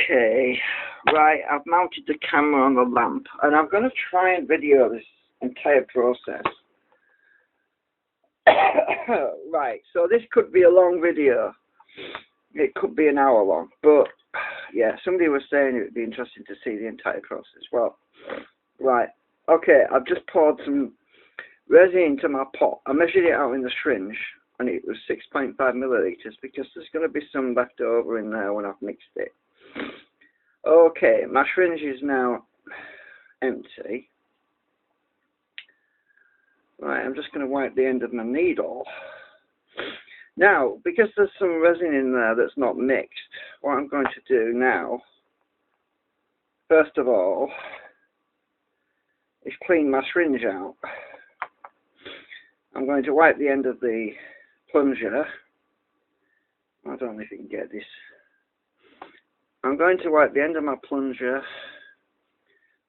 Okay, right, I've mounted the camera on the lamp and I'm going to try and video this entire process. Right, so this could be a long video. It could be an hour long, but yeah, somebody was saying it would be interesting to see the entire process. Well, right, okay, I've just poured some resin into my pot. I measured it out in the syringe and it was 6.5 millilitres because there's going to be some left over in there when I've mixed it. Okay, my syringe is now empty. Right, I'm just going to wipe the end of my needle. Now, because there's some resin in there that's not mixed, what I'm going to do now, first of all, is clean my syringe out. I'm going to wipe the end of the plunger. I don't know if you can get this. I'm going to wipe the end of my plunger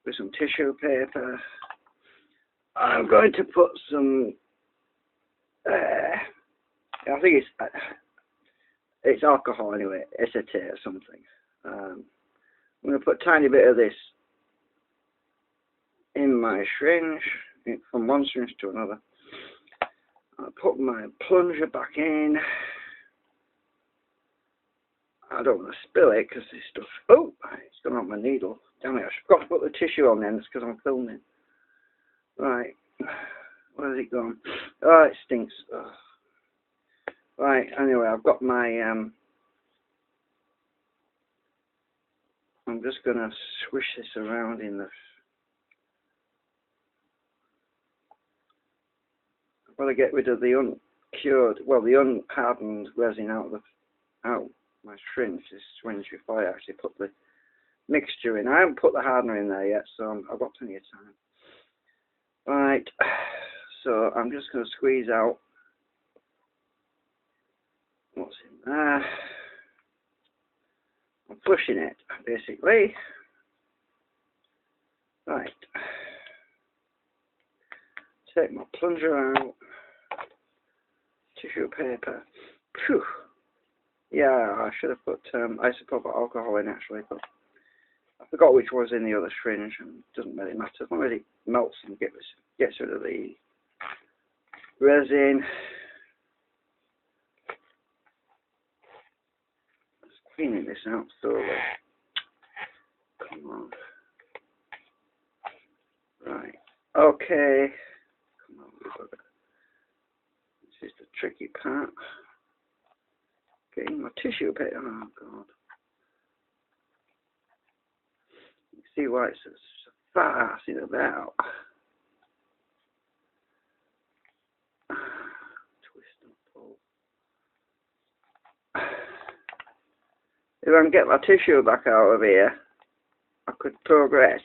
with some tissue paper. I'm going to put some, I think it's alcohol anyway, acetate or something. I'm going to put a tiny bit of this in my syringe, from one syringe to another. I'll put my plunger back in. I don't want to spill it because this stuff, oh, it's gone on my needle. Damn it, I forgot to put the tissue on then, it's because I'm filming. Right, where's it gone? Oh, it stinks. Oh. Right, anyway, I've got my, I'm just going to swish this around in the, I've got to get rid of the uncured, well, the unhardened resin out my syringe before I actually put the mixture in. I haven't put the hardener in there yet, so I've got plenty of time. Right, so I'm just going to squeeze out what's in there. I'm flushing it, basically. Right. Take my plunger out. Tissue paper. Phew. Yeah, I should have put isopropyl alcohol in actually, but I forgot which was in the other syringe, and it doesn't really matter. As long as it melts and gets rid of the resin. Just cleaning this out thoroughly. Come on. Right. Okay. Come on. This is the tricky part. Getting my tissue paper. Oh God. You see why it's so fast in about. Twist and pull. If I can get my tissue back out of here, I could progress.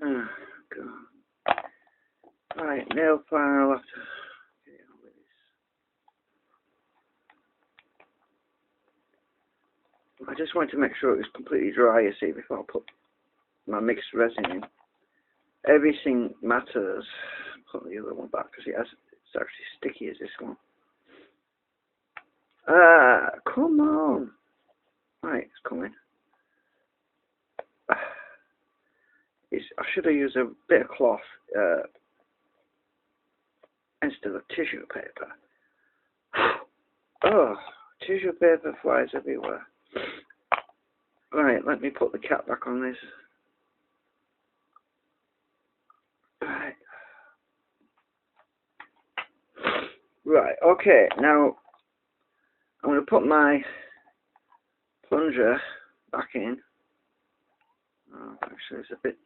Oh God. Right, nail file. I'll have to get on with this. I just wanted to make sure it was completely dry, you see, before I put my mixed resin in. Everything matters. Put the other one back because it's actually sticky as this one. Come on. Right, it's coming. I should have used a bit of cloth instead of tissue paper. Oh, tissue paper flies everywhere. Right, let me put the cap back on this. Right. Right, okay, now I'm going to put my plunger back in. Oh, actually, it's a bit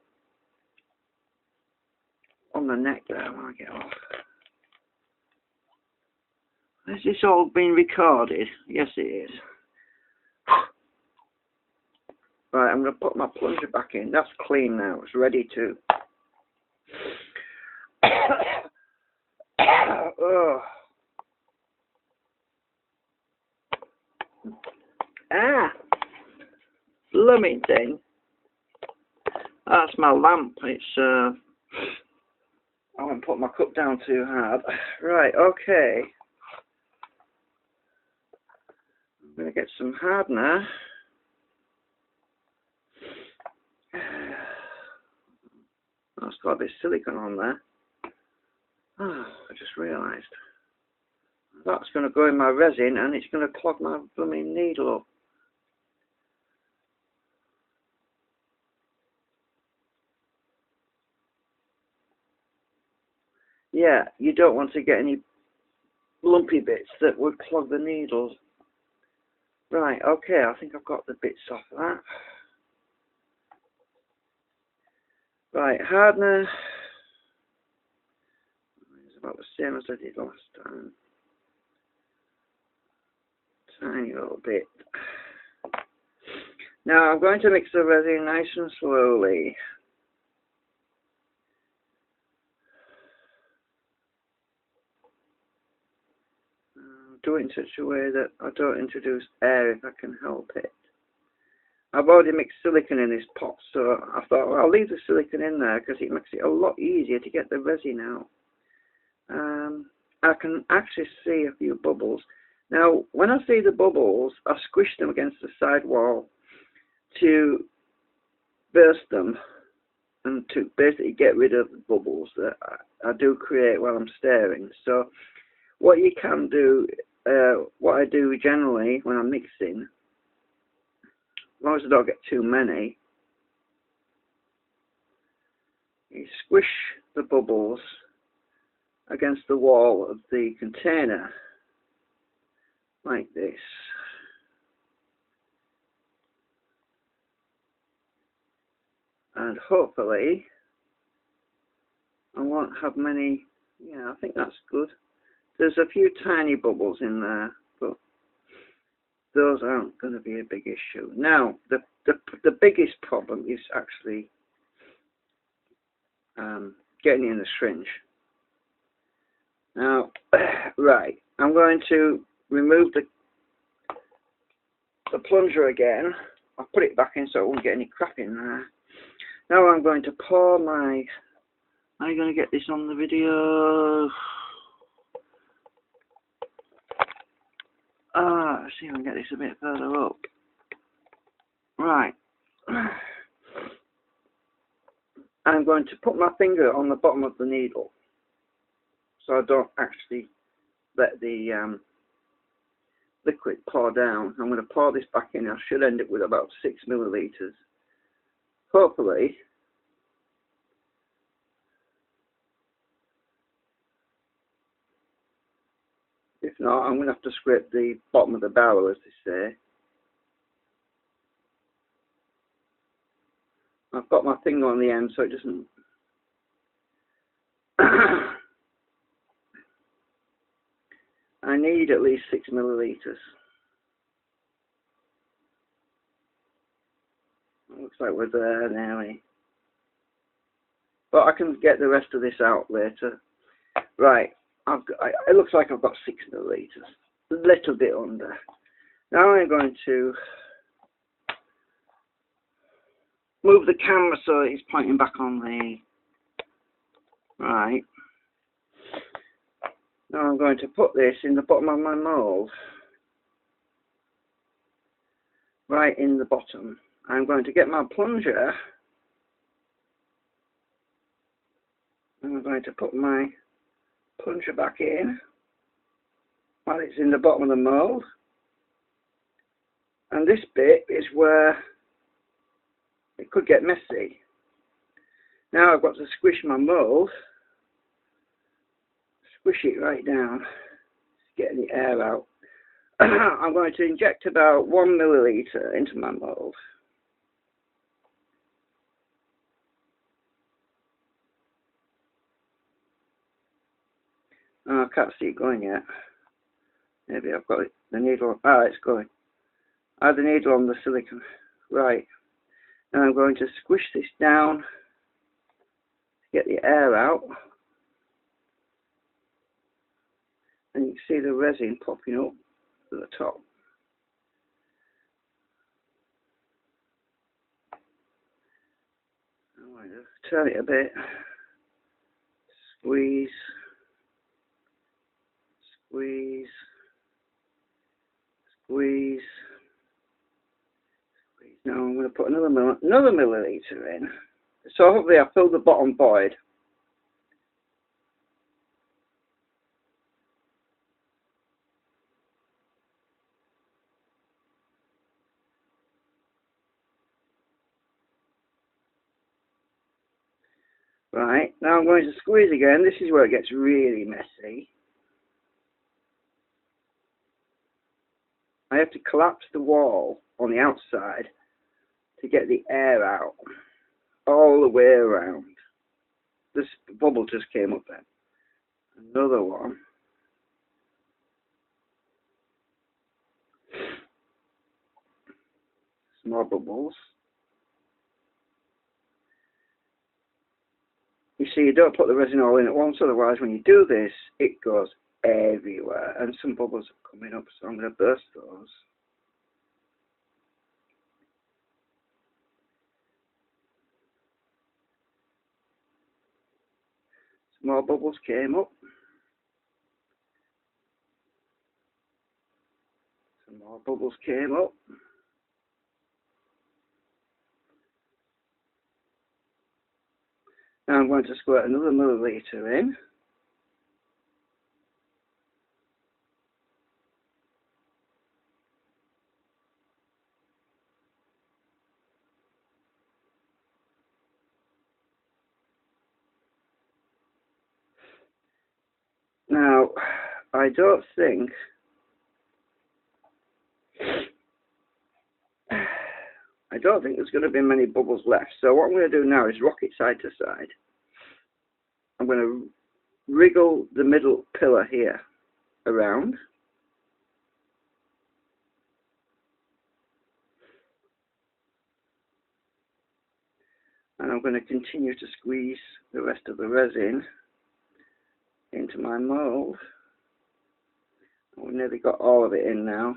on the neck there when I get off. Has this all been recorded? Yes, it is. Right, I'm going to put my plunger back in. That's clean now. It's ready to... Oh. Ah! Blooming thing. That's my lamp. It's, I haven't put my cup down too hard. Right, okay. I'm going to get some hardener. That's got a bit of silicone on there. Oh, I just realised. That's going to go in my resin and it's going to clog my blooming needle up. Yeah, you don't want to get any lumpy bits that would clog the needles. Right, okay, I think I've got the bits off of that. Right, hardener. It's about the same as I did last time. Tiny little bit. Now I'm going to mix the resin nice and slowly. Do it in such a way that I don't introduce air if I can help it. I've already mixed silicone in this pot, so I thought, well, I'll leave the silicone in there because it makes it a lot easier to get the resin out. I can actually see a few bubbles. Now, when I see the bubbles, I squish them against the side wall to burst them and to basically get rid of the bubbles that I do create while I'm stirring. So what you can do, what I do generally when I'm mixing, as long as I don't get too many, you squish the bubbles against the wall of the container like this. And hopefully I won't have many. Yeah, I think that's good. There's a few tiny bubbles in there, but those aren't going to be a big issue. Now, the biggest problem is actually getting in the syringe. Now, right, I'm going to remove the plunger again. I'll put it back in so I won't get any crap in there. Now I'm going to pour my... Am I going to get this on the video? Let's see if I can get this a bit further up. Right. I'm going to put my finger on the bottom of the needle so I don't actually let the liquid pour down. I'm going to pour this back in. I should end up with about 6 millilitres. Hopefully. If not, I'm going to have to scrape the bottom of the barrel, as they say. I've got my finger on the end so it doesn't... I need at least 6 millilitres. Looks like we're there nearly. But I can get the rest of this out later. Right. It looks like I've got 6 millilitres. A little bit under. Now I'm going to move the camera so it's pointing back on the... Right. Now I'm going to put this in the bottom of my mould. Right in the bottom. I'm going to get my plunger. And I'm going to put my plunger back in while it's in the bottom of the mould. And this bit is where it could get messy. Now I've got to squish my mould. Squish it right down, getting the air out. I'm going to inject about 1 millilitre into my mould. Oh, I can't see it going yet. Maybe I've got the needle. Ah, it's going. I have the needle on the silicone. Right. Now I'm going to squish this down to get the air out. And you can see the resin popping up at the top. I'm going to turn it a bit. Squeeze. Squeeze. Squeeze. Squeeze. Now I'm going to put another milliliter in. So hopefully I filled the bottom void. Right, now I'm going to squeeze again. This is where it gets really messy. I have to collapse the wall on the outside to get the air out all the way around. This bubble just came up then. Another one. Some more bubbles. You see, you don't put the resin all in at once, otherwise when you do this, it goes everywhere. And some bubbles are coming up, so I'm going to burst those. Some more bubbles came up. Some more bubbles came up. Now I'm going to squirt another milliliter in. Now, I don't think there's going to be many bubbles left. So what I'm going to do now is rock it side to side. I'm going to wriggle the middle pillar here around. And I'm going to continue to squeeze the rest of the resin into my mould. We've nearly got all of it in now.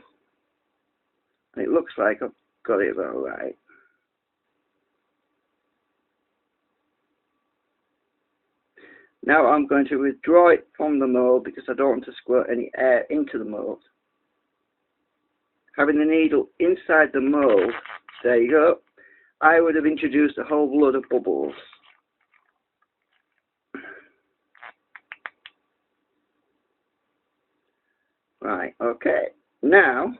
And it looks like I've got it about right. Now I'm going to withdraw it from the mould because I don't want to squirt any air into the mould. Having the needle inside the mould, there you go, I would have introduced a whole load of bubbles. Right, okay. Now,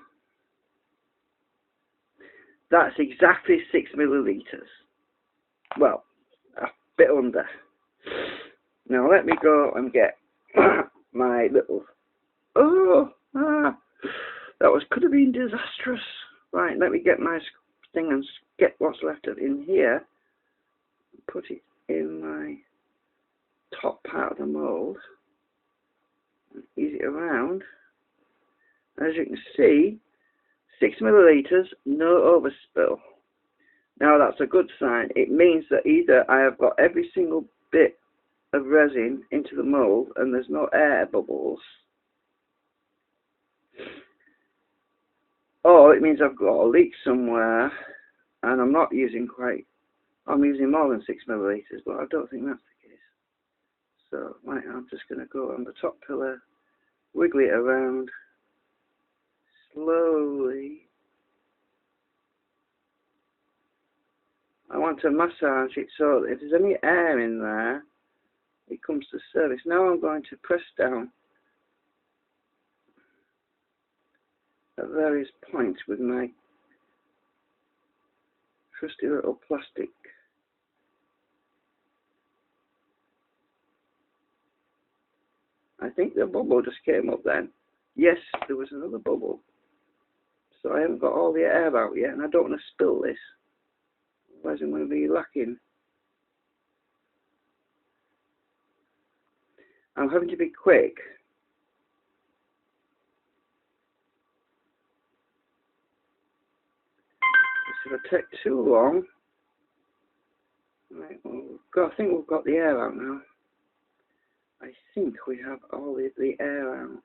that's exactly 6 milliliters. Well, a bit under. Now let me go and get my little... could have been disastrous. Right, let me get my thing and get what's left of in here. Put it in my top part of the mould. And ease it around. As you can see, 6 milliliters, no overspill. Now that's a good sign. It means that either I have got every single bit of resin into the mould and there's no air bubbles, or it means I've got a leak somewhere and I'm not using I'm using more than 6 milliliters, but I don't think that's the case. So right, I'm just going to go on the top pillar, wiggle it around slowly. I want to massage it so that if there's any air in there, it comes to surface. Now I'm going to press down at various points with my trusty little plastic. I think the bubble just came up then. Yes, there was another bubble. So I haven't got all the air out yet, and I don't want to spill this. Otherwise I'm going to be lacking. I'm having to be quick. If I take too long, right, well, I think we've got the air out now. I think we have all the air out.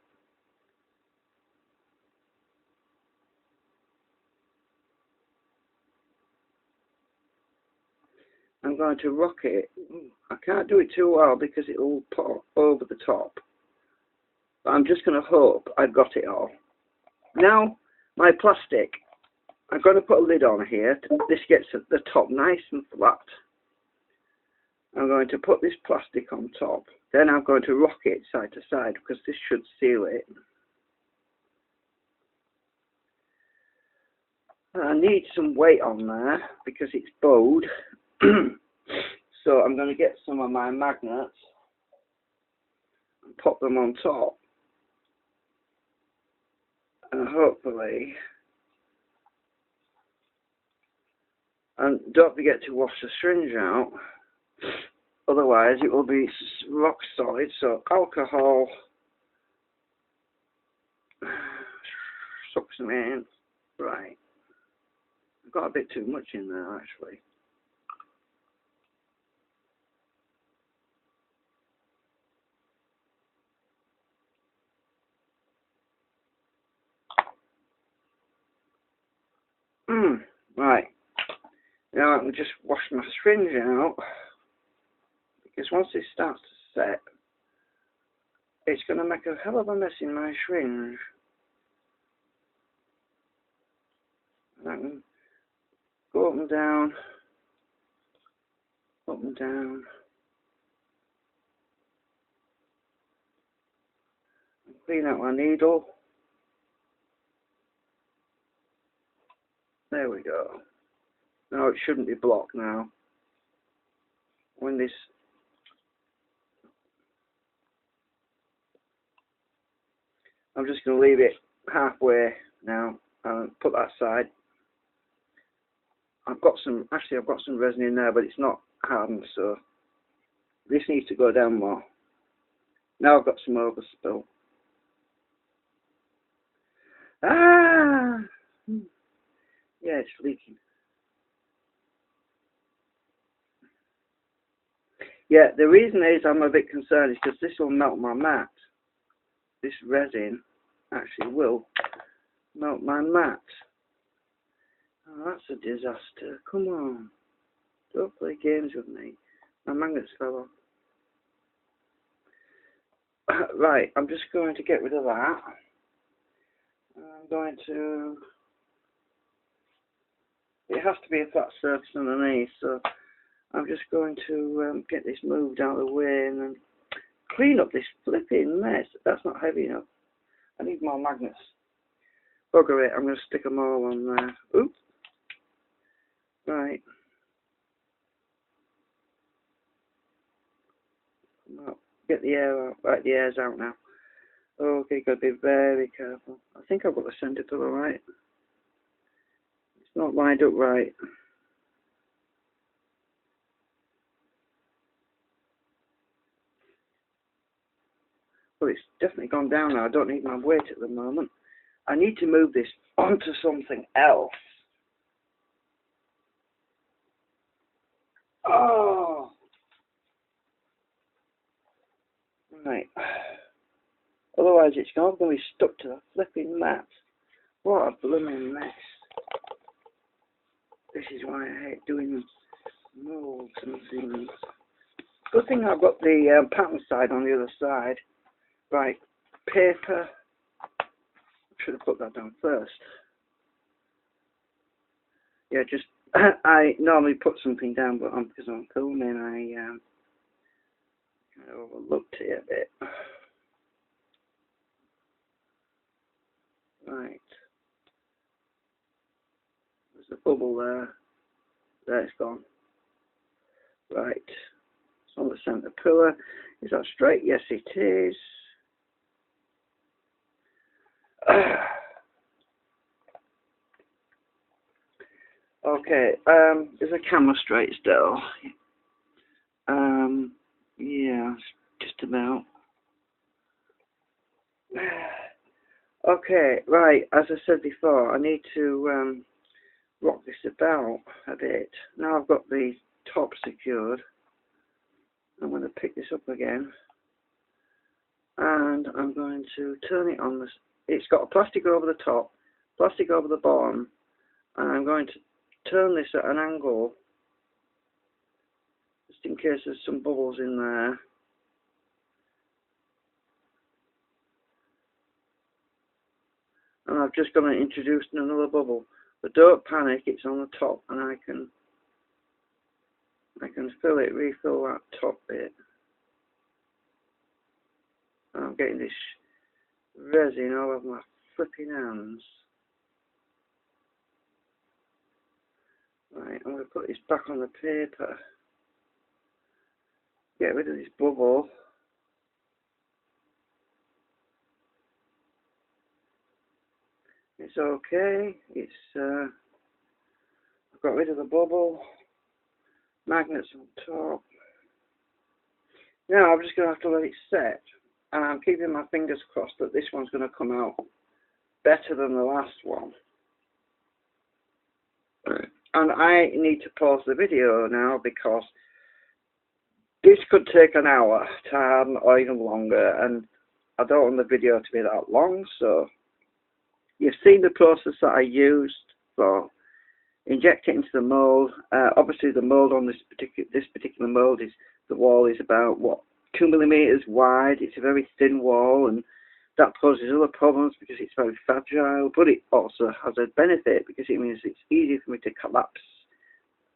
I'm going to rock it. I can't do it too well because it will pop over the top. But I'm just going to hope I've got it all. Now, my plastic, I'm going to put a lid on here. This gets at the top nice and flat. I'm going to put this plastic on top. Then I'm going to rock it side to side because this should seal it. I need some weight on there because it's bowed. So I'm going to get some of my magnets and pop them on top. And hopefully, and don't forget to wash the syringe out, otherwise it will be rock solid. So alcohol, suck some in, right. I've got a bit too much in there actually. Right. Now I can just wash my syringe out, because once this starts to set, it's going to make a hell of a mess in my syringe. And I can go up and down, up and down, and clean out my needle. There we go. Now it shouldn't be blocked now. When this, I'm just going to leave it halfway now and put that aside. I've got some resin in there, but it's not hardened, so this needs to go down more. Now I've got some overspill. Ah! Yeah, it's leaking. Yeah, the reason is I'm a bit concerned is because this will melt my mat. This resin actually will melt my mat. Oh, that's a disaster. Come on. Don't play games with me. My magnets fell off. Right, I'm just going to get rid of that. I'm going to... It has to be a flat surface underneath, so I'm just going to get this moved out of the way and then clean up this flipping mess. That's not heavy enough. I need more magnets. Bugger it, I'm going to stick them all on there. Oops. Right. Get the air out. Right, the air's out now. Okay, got to be very careful. I think I've got the centre to the right. It's not lined up right. Well, it's definitely gone down now. I don't need my weight at the moment. I need to move this onto something else. Oh! Right. Otherwise, it's all going to be stuck to the flipping mat. What a blooming mess. This is why I hate doing molds and things. Good thing I've got the pattern side on the other side. Right, paper. Should have put that down first. Yeah, just I normally put something down, but because I'm filming, I kind of overlooked it a bit. Right, there's a bubble there. There, it's gone. Right, it's on the centre pillar. Is that straight? Yes, it is. Okay, is the camera straight still? Yeah, just about. Okay, right, as I said before, I need to rock this about a bit. Now I've got the top secured, I'm going to pick this up again, and I'm going to turn it on. It's got a plastic over the top, plastic over the bottom, and I'm going to turn this at an angle, just in case there's some bubbles in there. And I've just going to introduce another bubble. But don't panic, it's on the top, and I can I can refill that top bit. I'm getting this resin all over my flipping hands. Right, I'm going to put this back on the paper. Get rid of this bubble. It's okay. I've got rid of the bubble. Magnets on top. Now I'm just going to have to let it set. And I'm keeping my fingers crossed that this one's going to come out better than the last one. And I need to pause the video now because this could take an hour time or even longer, and I don't want the video to be that long. So you've seen the process that I used for injecting into the mold. Obviously the mold on this particular mold is, the wall is about 2 millimeters wide. It's a very thin wall, and that poses other problems because it's very fragile, but it also has a benefit because it means it's easy for me to collapse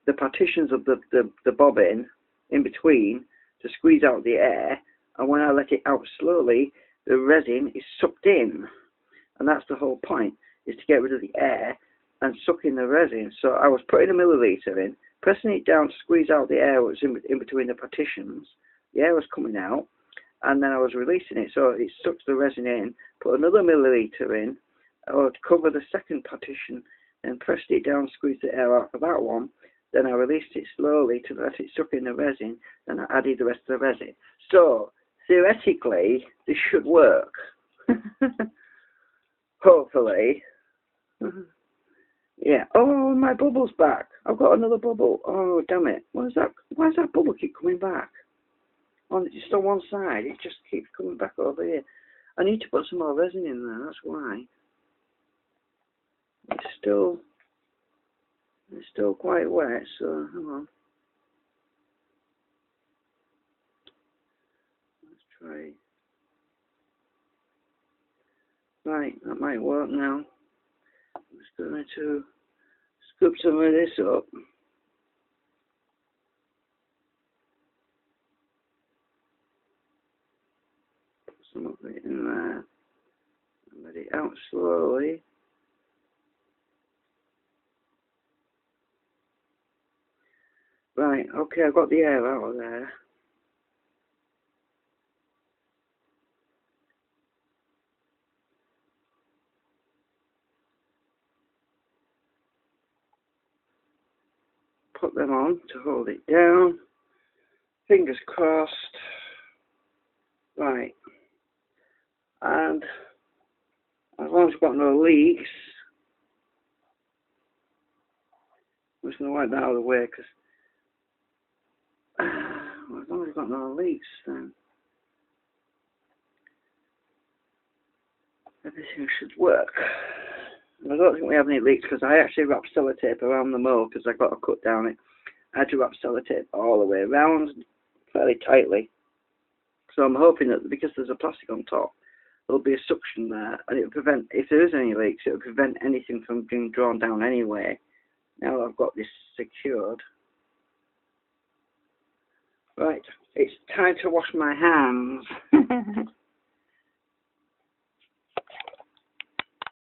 the partitions of the bobbin in between to squeeze out the air, and when I let it out slowly, the resin is sucked in, and that's the whole point, is to get rid of the air and suck in the resin. So I was putting a milliliter in, pressing it down to squeeze out the air that was in between the partitions. The air was coming out, and then I was releasing it, so it sucks the resin in, put another milliliter in, or to cover the second partition, and pressed it down, squeezed the air out of that one. Then I released it slowly to let it suck in the resin, then I added the rest of the resin. So, theoretically, this should work. Hopefully. Yeah. Oh, my bubble's back. I've got another bubble. Oh, damn it. Why does that bubble keep coming back? Just on one side, it just keeps coming back over here. I need to put some more resin in there, that's why. It's still quite wet, so hang on. Let's try. Right, that might work now. I'm just going to scoop some of this up. Put some of it in there. And let it out slowly. Right, okay, I've got the air out of there. Put them on to hold it down. Fingers crossed. Right. And as long as we've got no leaks, I'm just going to wipe that out of the way because well, as long as we've got no leaks, then everything should work. And I don't think we have any leaks because I actually wrapped sellotape around the mold because I got a cut down it. I had to wrap sellotape all the way around fairly tightly. So I'm hoping that because there's a plastic on top, there'll be a suction there, and it will prevent, if there is any leaks, it will prevent anything from being drawn down anyway. Now that I've got this secured. Right, it's time to wash my hands.